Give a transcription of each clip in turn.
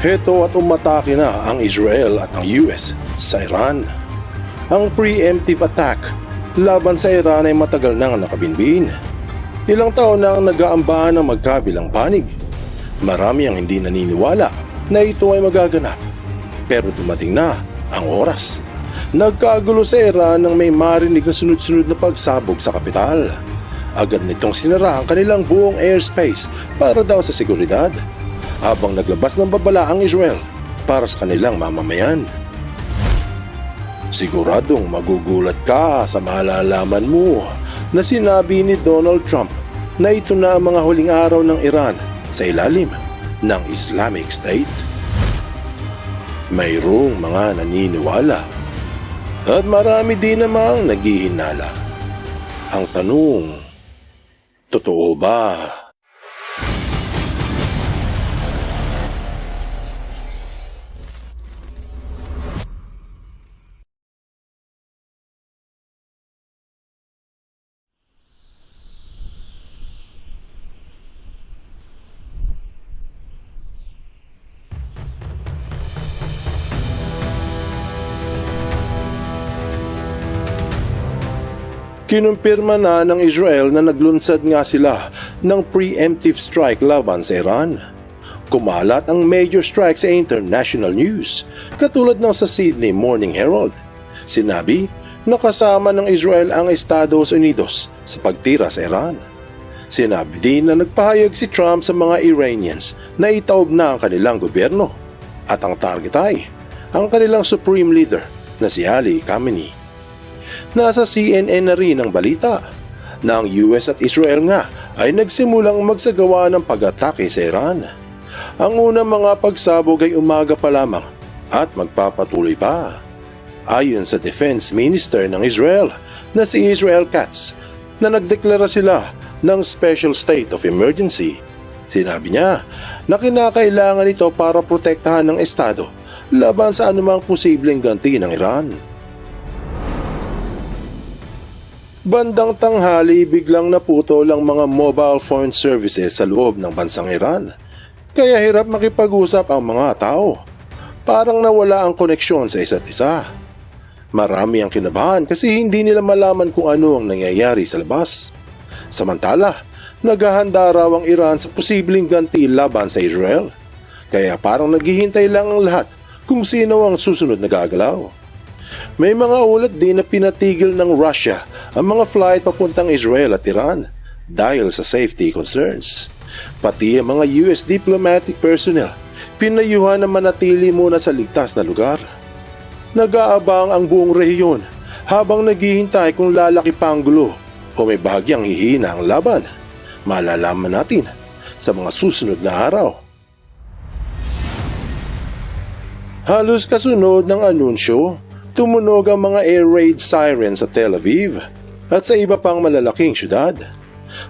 Heto at umatake na ang Israel at ang US sa Iran. Ang preemptive attack laban sa Iran ay matagal nang nakabinbin. Ilang taon na ang nag-aambahan ng magkabilang panig. Marami ang hindi naniniwala na ito ay magaganap. Pero dumating na ang oras. Nagkagulo sa Iran nang may marinig na sunod-sunod na pagsabog sa kapital. Agad nitong sinara ang kanilang buong airspace para daw sa seguridad, habang naglabas ng babala ang Israel para sa kanilang mamamayan. Siguradong magugulat ka sa malalaman mo na sinabi ni Donald Trump na ito na ang mga huling araw ng Iran sa ilalim ng Islamic State. Mayroong mga naniniwala at marami din namang naghihinala. Ang tanong, totoo ba? Kinumpirma na ng Israel na naglunsad nga sila ng preemptive strike laban sa Iran. Kumalat ang major strike sa international news, katulad ng sa Sydney Morning Herald. Sinabi na kasama ng Israel ang Estados Unidos sa pagtira sa Iran. Sinabi din na nagpahayag si Trump sa mga Iranians na itaob na ang kanilang gobyerno at ang target ay ang kanilang supreme leader na si Ali Khamenei. Nasa CNN na rin ang balita na ang US at Israel nga ay nagsimulang magsagawa ng pag-atake sa Iran. Ang unang mga pagsabog ay umaga pa lamang at magpapatuloy pa. Ayon sa Defense Minister ng Israel na si Israel Katz na nagdeklara sila ng Special State of Emergency. Sinabi niya na kinakailangan ito para protektahan ng Estado laban sa anumang posibleng ganti ng Iran. Bandang tanghali, biglang naputol ang mga mobile phone services sa loob ng bansang Iran. Kaya hirap makipag-usap ang mga tao. Parang nawala ang koneksyon sa isa't isa. Marami ang kinabahan kasi hindi nila malaman kung ano ang nangyayari sa labas. Samantala, naghahanda raw ang Iran sa posibleng ganti laban sa Israel. Kaya parang naghihintay lang ang lahat kung sino ang susunod na gagalaw. May mga ulat din na pinatigil ng Russia ang mga flight papuntang Israel at Iran dahil sa safety concerns. Pati ang mga US diplomatic personnel pinayuhan na manatili muna sa ligtas na lugar. Nag-aabang ang buong rehiyon habang naghihintay kung lalaki pa ang gulo o may bahagyang hihina ang laban. Malalaman natin sa mga susunod na araw. Halos kasunod ng anunsyo, tumunog ang mga air raid sirens sa Tel Aviv at sa iba pang malalaking syudad.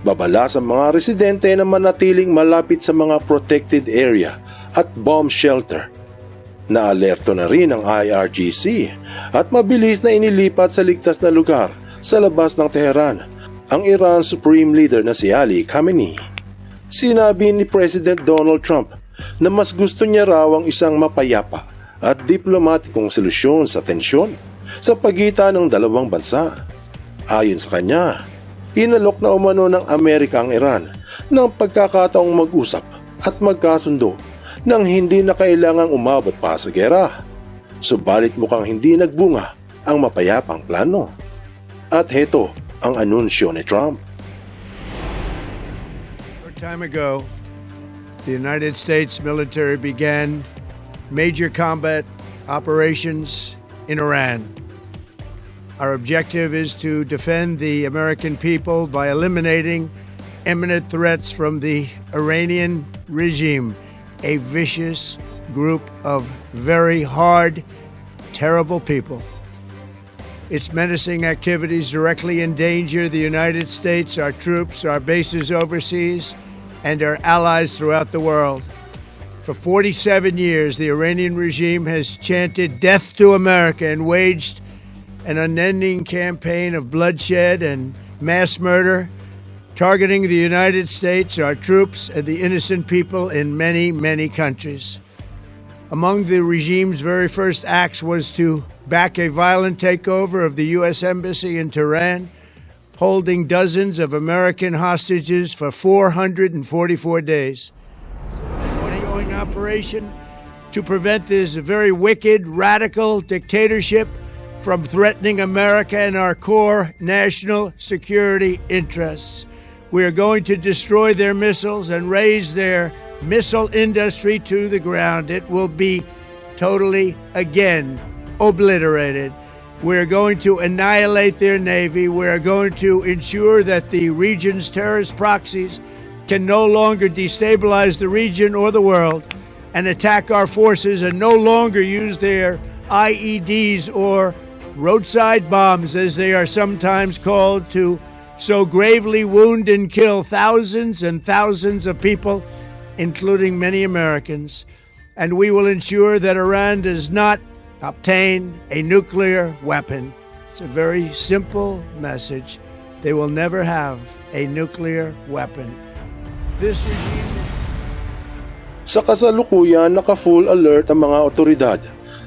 Babala sa mga residente na manatiling malapit sa mga protected area at bomb shelter. Naalerto na rin ang IRGC at mabilis na inilipat sa ligtas na lugar sa labas ng Tehran ang Iran Supreme Leader na si Ali Khamenei. Sinabi ni President Donald Trump na mas gusto niya raw ang isang mapayapa at diplomatikong solusyon sa tensyon sa pagitan ng dalawang bansa. Ayon sa kanya, inalok na umano ng Amerika ang Iran ng pagkakataong mag-usap at magkasundo nang hindi na kailangang umabot pa sa gera. Subalit mukhang hindi nagbunga ang mapayapang plano. At heto ang anunsyo ni Trump. Short time ago, the United States military began major combat operations in Iran. Our objective is to defend the American people by eliminating imminent threats from the Iranian regime, a vicious group of very hard, terrible people. Its menacing activities directly endanger the United States, our troops, our bases overseas, and our allies throughout the world. For 47 years, the Iranian regime has chanted death to America and waged an unending campaign of bloodshed and mass murder, targeting the United States, our troops, and the innocent people in many, many countries. Among the regime's very first acts was to back a violent takeover of the U.S. Embassy in Tehran, holding dozens of American hostages for 444 days. An ongoing operation to prevent this very wicked, radical dictatorship from threatening America and our core national security interests. We are going to destroy their missiles and raise their missile industry to the ground. It will be totally, again, obliterated. We're going to annihilate their Navy. We're going to ensure that the region's terrorist proxies can no longer destabilize the region or the world and attack our forces and no longer use their IEDs or roadside bombs, as they are sometimes called, to so gravely wound and kill thousands and thousands of people, including many Americans. And we will ensure that Iran does not obtain a nuclear weapon. It's a very simple message. They will never have a nuclear weapon. This regime... Sa kasalukuyan, naka-full alert ang mga otoridad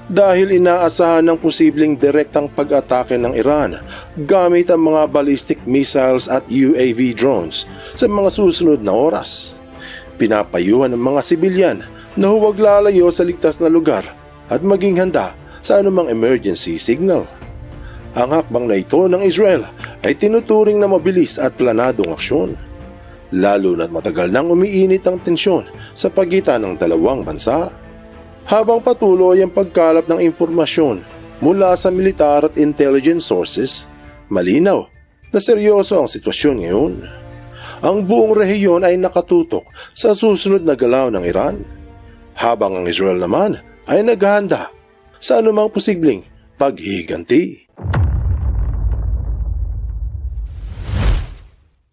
dahil inaasahan ng posibleng direktang pag-atake ng Iran gamit ang mga ballistic missiles at UAV drones sa mga susunod na oras. Pinapayuhan ng mga sibilyan na huwag lalayo sa ligtas na lugar at maging handa sa anumang emergency signal. Ang hakbang na ito ng Israel ay tinuturing na mabilis at planadong aksyon, lalo na't matagal nang umiinit ang tensyon sa pagitan ng dalawang bansa. Habang patuloy ang pagkalap ng impormasyon mula sa militar at intelligence sources, malinaw na seryoso ang sitwasyon ngayon. Ang buong rehiyon ay nakatutok sa susunod na galaw ng Iran, habang ang Israel naman ay naghahanda sa anumang posibleng paghihiganti.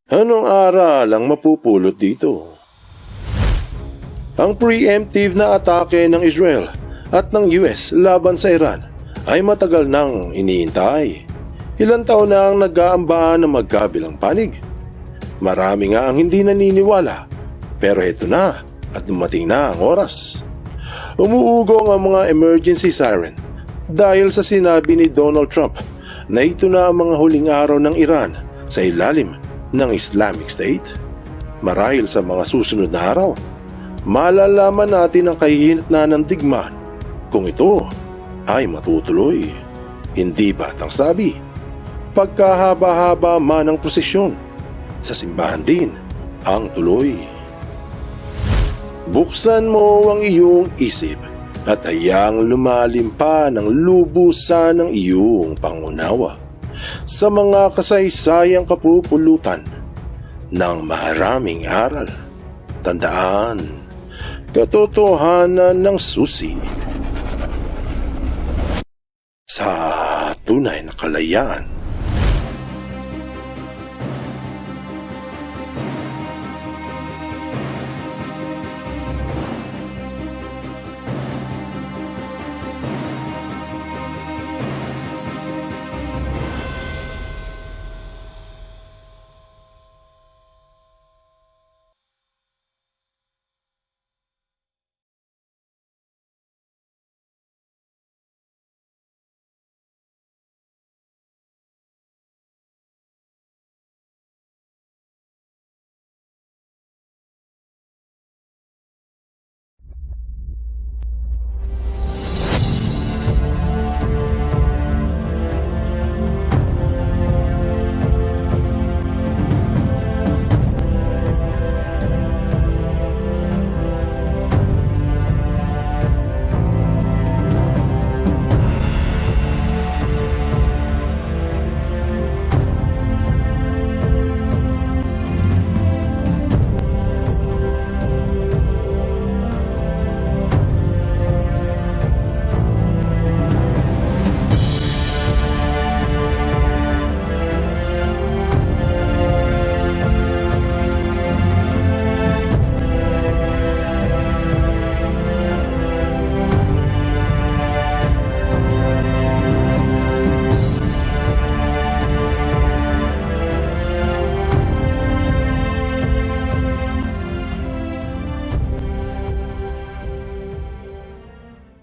Anong aral ang mapupulot dito? Ang preemptive na atake ng Israel at ng US laban sa Iran ay matagal nang iniintay. Ilang taon na ang nag-aambahan ng magkabilang panig. Marami nga ang hindi naniniwala, pero heto na at dumating na ang oras. Umuugong ang mga emergency siren dahil sa sinabi ni Donald Trump na ito na ang mga huling araw ng Iran sa ilalim ng Islamic State. Marahil sa mga susunod na araw, malalaman natin ang kahihinatnan ng digmaan kung ito ay matutuloy. Hindi ba ang sabi, pagkahaba-haba man ang prosesyon, sa simbahan din ang tuloy. Buksan mo ang iyong isip at hayaang lumalim pa ng lubusan ng iyong pangunawa sa mga kasaysayang kapupulutan ng maraming aral. Tandaan, katotohanan ng susi sa tunay na kalayaan.